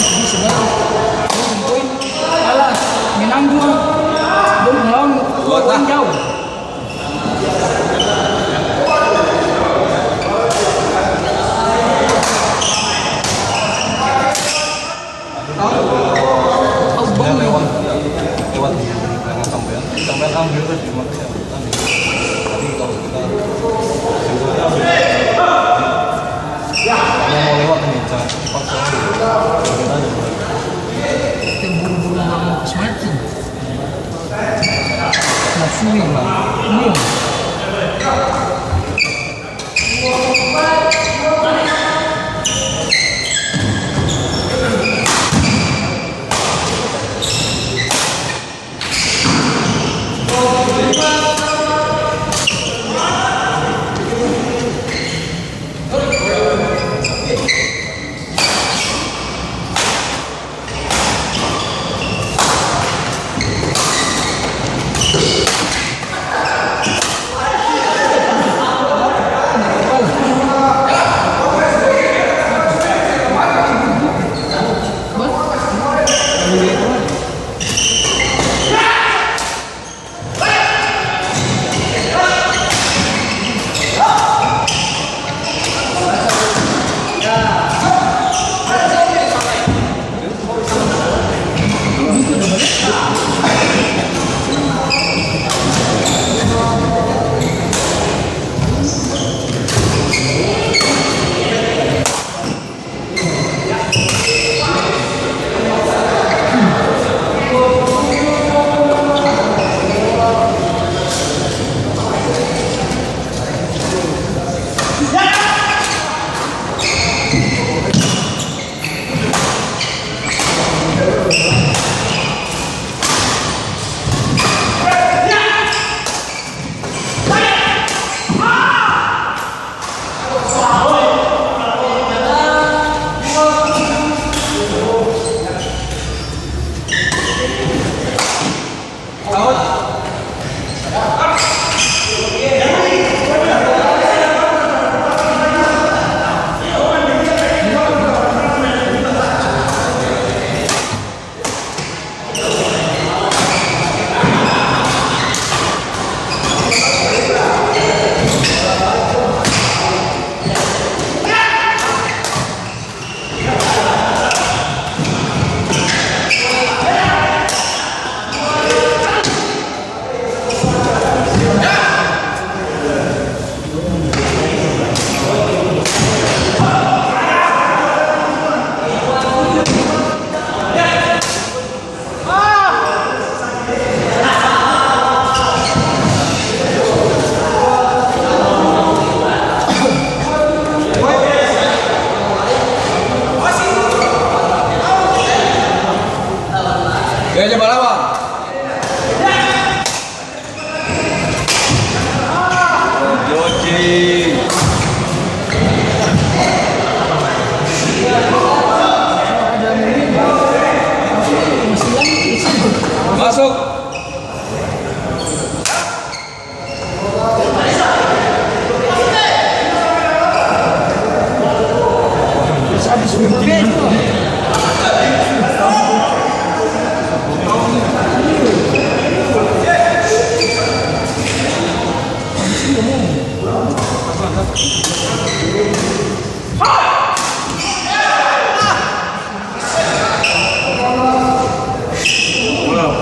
bisa banget. Poin kalah menang 2 melawan poin jauh. lewat karena sampai ambil tadi makanya tadi kalau kita sebetulnya mau lewat nih jangan dipaksa kita aja Kita buru-buru mau semakin nafsu lah ini masuk. Habis berbeda.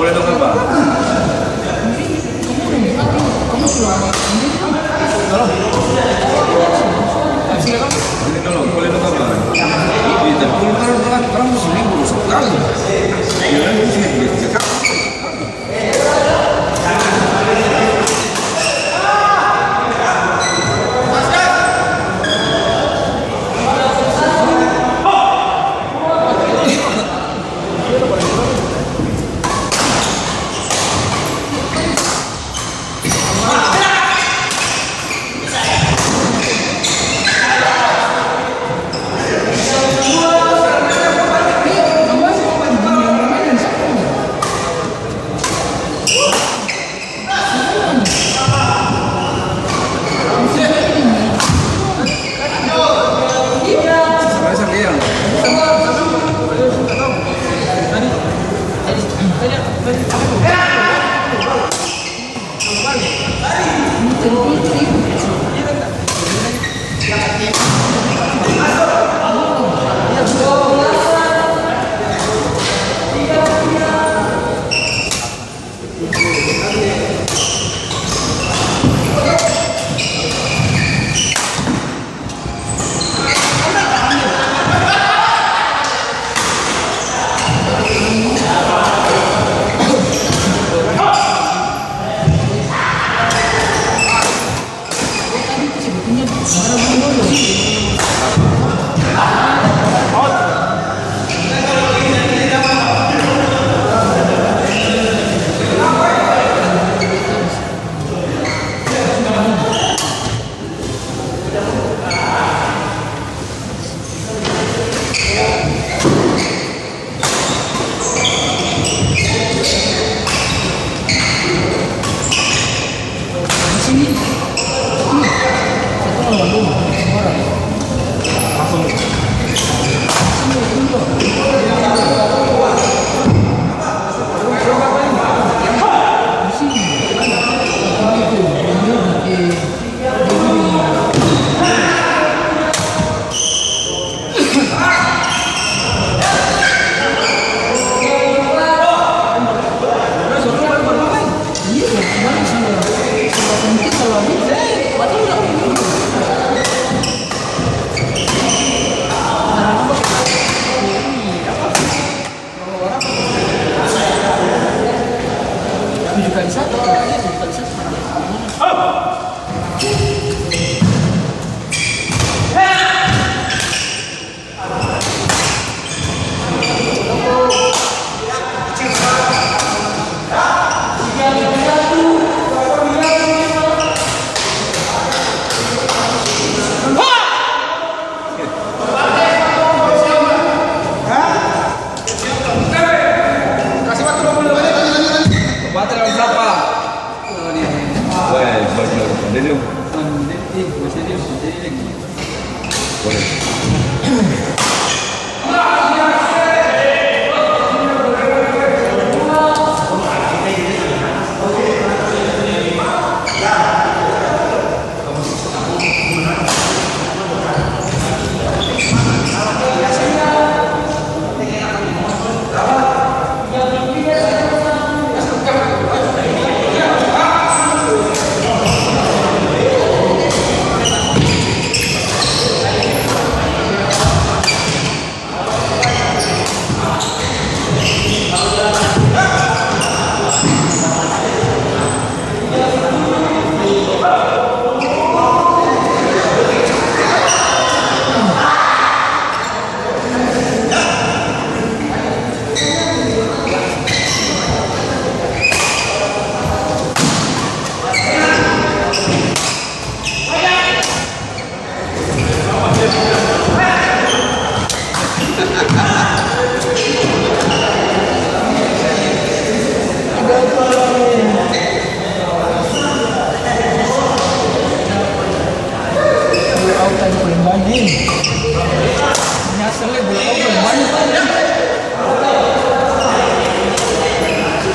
Boleh dong Pak? Boleh dong Pak? Kita orang muslim baru sekali.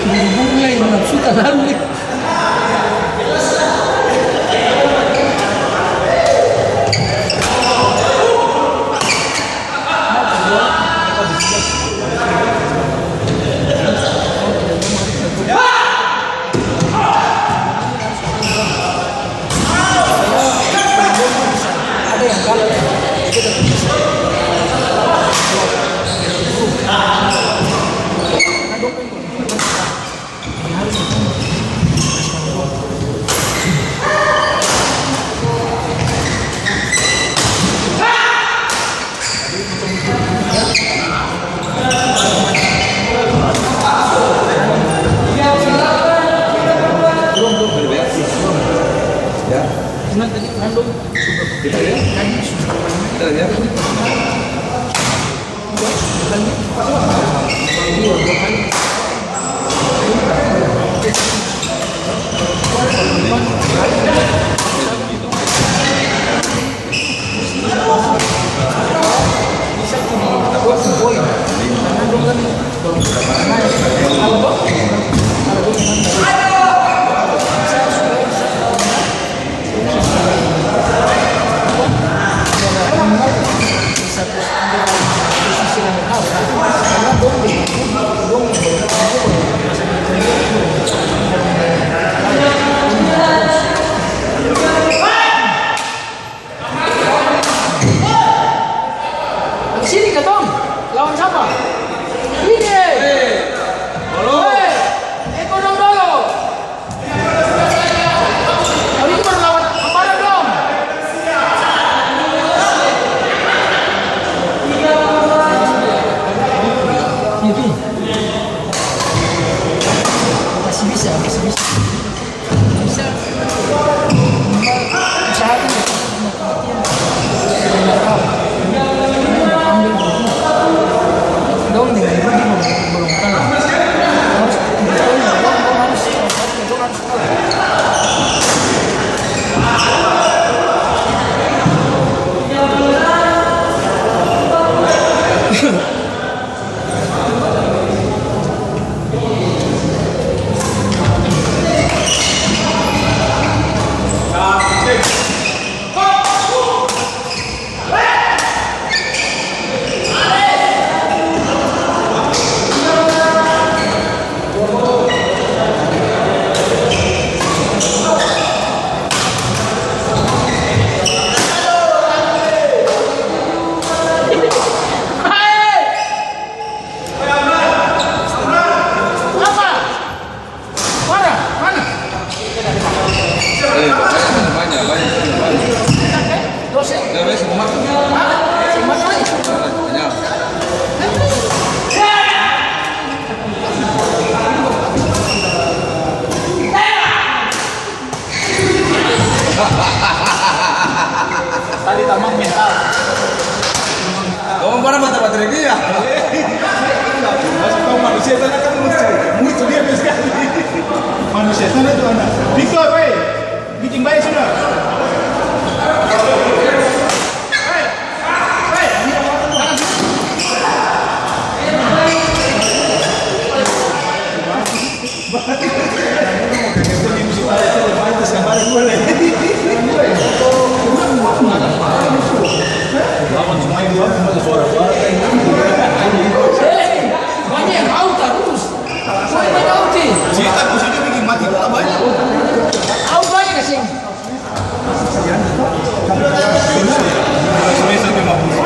Buru-buru yang nafsu tak lalu. Ada yang kalah. Kita bisa. Tadi kandung Kita ya? tadi sudah Kita ya? Sini Ketong, lawan siapa? Ini. Halo. Eko dong dulu. Kali ini baru lawan Ampara dong. Itu. Masih bisa, masih bisa. Bisa. Usahakan ya. Dong dengan itu belum kalah. Tadi tamang mental. Kamu mana baterai dia? Masuk kau manusia sana kan musuh dia sekali. Manusia sana itu anak. Victor, baik. Bikin baik sudah. Lawan semua yang dua, cuma suara-suara. Banyak yang out terus. Banyak out sih. Cerita musuhnya bikin mati bola banyak. Out banyak sih. Semester 50.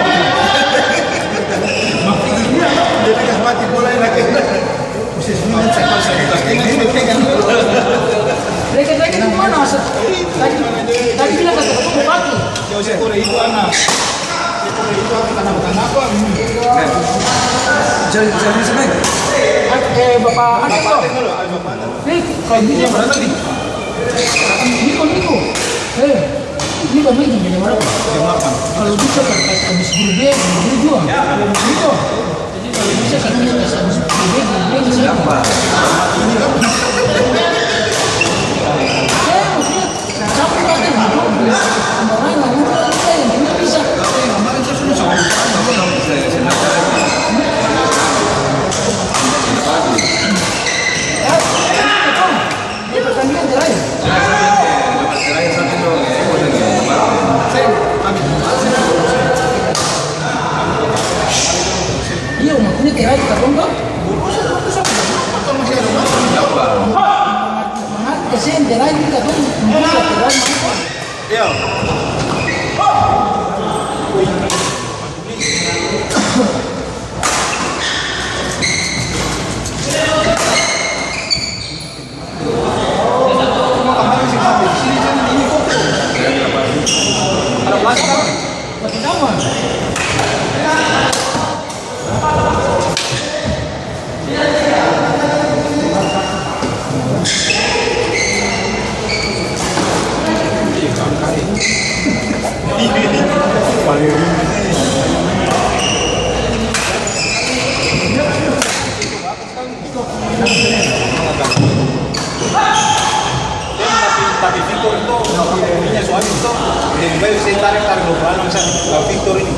Dia tegas mati bola enak. Posisinya kan saya pegang. Mereka itu mana maksud? Tadi bilang kata ketemu pagi. Jauh sekore itu anak. Sekore itu anak apa? Jadi sebenarnya. Bapak anak kok. Kayak gini berapa nih? Niko. Ini kami di jam berapa? Kalau bisa kan habis berbeda, jual. Niko. Jadi kalau bisa kan habis berbeda, siapa? Kemarin saya sudah sama. Iya, makanya tirai kita dong kok. Mangat kasi tirai kita dong. Mungkin tirai mana? Iya. Ada plastik kan? Buat kamu. Tapi Victor itu punya suami itu lebih baik saya tarik global misalnya Victor ini.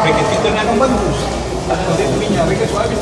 Begitu Victornya kan bagus. Tapi dia punya mereka suami